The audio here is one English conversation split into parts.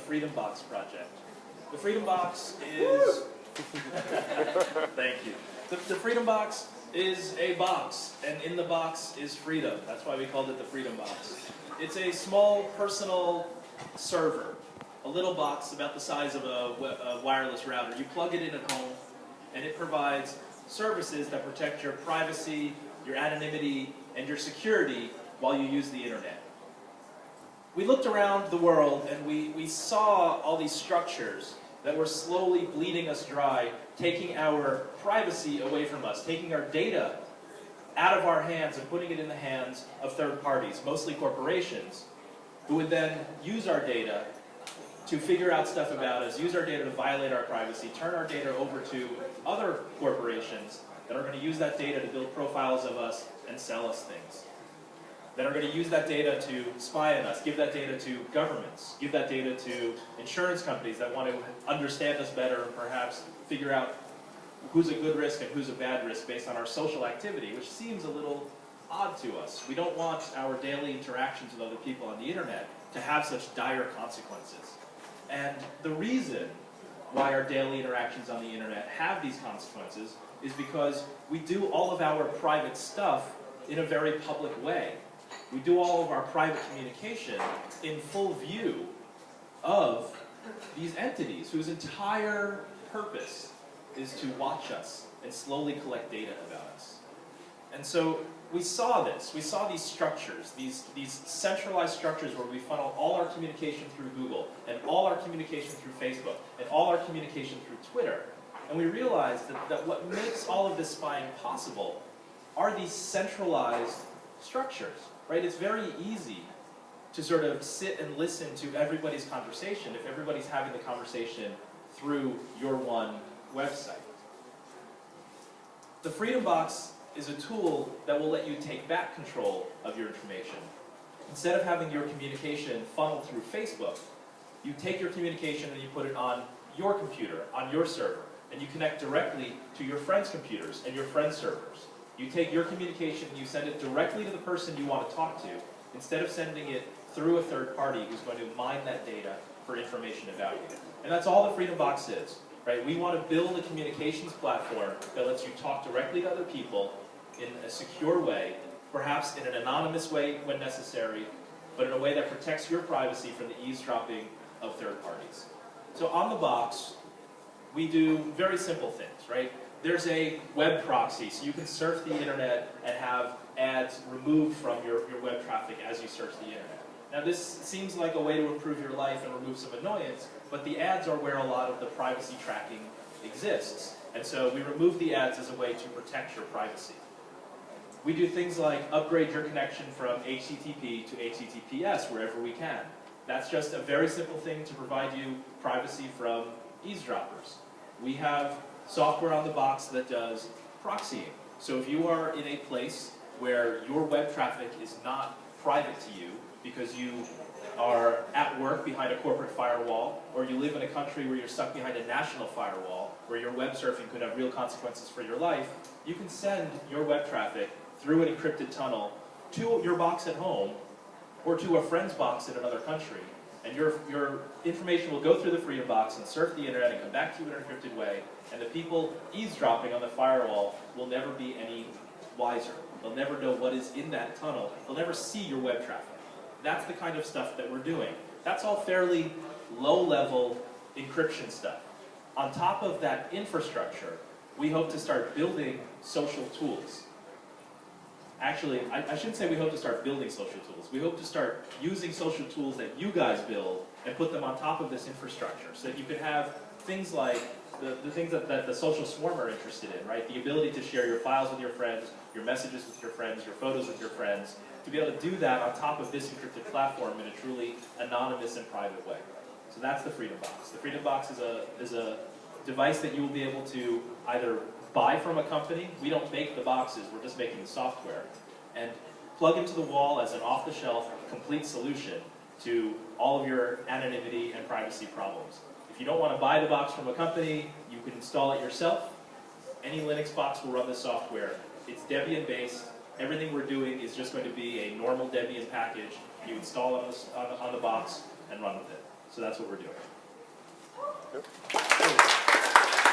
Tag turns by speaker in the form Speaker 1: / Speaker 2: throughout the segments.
Speaker 1: Freedombox project. The Freedombox is... Thank you. The Freedombox is a box, and in the box is freedom. That's why we called it the Freedombox. It's a small personal server, a little box about the size of a wireless router. You plug it in at home, and it provides services that protect your privacy, your anonymity, and your security while you use the internet. We looked around the world and we saw all these structures that were slowly bleeding us dry, taking our privacy away from us, taking our data out of our hands and putting it in the hands of third parties, mostly corporations, who would then use our data to figure out stuff about us, use our data to violate our privacy, turn our data over to other corporations that are going to use that data to build profiles of us and sell us things, that are going to use that data to spy on us, give that data to governments, give that data to insurance companies that want to understand us better and perhaps figure out who's a good risk and who's a bad risk based on our social activity, which seems a little odd to us. We don't want our daily interactions with other people on the internet to have such dire consequences. And the reason why our daily interactions on the internet have these consequences is because we do all of our private stuff in a very public way. We do all of our private communication in full view of these entities whose entire purpose is to watch us and slowly collect data about us. And so we saw this. We saw these structures, these centralized structures where we funnel all our communication through Google and all our communication through Facebook and all our communication through Twitter. And we realized that what makes all of this spying possible are these centralized structures. Right? It's very easy to sort of sit and listen to everybody's conversation if everybody's having the conversation through your one website. The Freedombox is a tool that will let you take back control of your information. Instead of having your communication funneled through Facebook, you take your communication and you put it on your computer, on your server, and you connect directly to your friends' computers and your friends' servers. You take your communication and you send it directly to the person you want to talk to, instead of sending it through a third party who's going to mine that data for information about you. And that's all the Freedombox is, right? We want to build a communications platform that lets you talk directly to other people in a secure way, perhaps in an anonymous way when necessary, but in a way that protects your privacy from the eavesdropping of third parties. So on the box, we do very simple things, right? There's a web proxy, so you can surf the internet and have ads removed from your web traffic as you search the internet. Now this seems like a way to improve your life and remove some annoyance, but the ads are where a lot of the privacy tracking exists. And so we remove the ads as a way to protect your privacy. We do things like upgrade your connection from HTTP to HTTPS wherever we can. That's just a very simple thing to provide you privacy from eavesdroppers. We have software on the box that does proxying. So if you are in a place where your web traffic is not private to you because you are at work behind a corporate firewall, or you live in a country where you're stuck behind a national firewall, where your web surfing could have real consequences for your life, you can send your web traffic through an encrypted tunnel to your box at home or to a friend's box in another country. And your information will go through the Freedombox and surf the internet and come back to you in an encrypted way, and the people eavesdropping on the firewall will never be any wiser. They'll never know what is in that tunnel. They'll never see your web traffic. That's the kind of stuff that we're doing. That's all fairly low-level encryption stuff. On top of that infrastructure, we hope to start building social tools. Actually, I shouldn't say we hope to start building social tools. We hope to start using social tools that you guys build and put them on top of this infrastructure so that you could have things like the things that the social swarm are interested in, right? The ability to share your files with your friends, your messages with your friends, your photos with your friends, to be able to do that on top of this encrypted platform in a truly anonymous and private way. So that's the Freedombox. The Freedombox is a device that you will be able to either buy from a company. We don't make the boxes, we're just making the software, and plug into the wall as an off-the-shelf, complete solution to all of your anonymity and privacy problems. If you don't want to buy the box from a company, you can install it yourself. Any Linux box will run the software. It's Debian-based. Everything we're doing is just going to be a normal Debian package. You install it on the box and run with it. So that's what we're doing.
Speaker 2: Yep.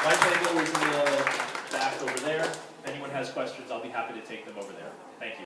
Speaker 1: My table is in the back over there. If anyone has questions, I'll be happy to take them over there. Thank you.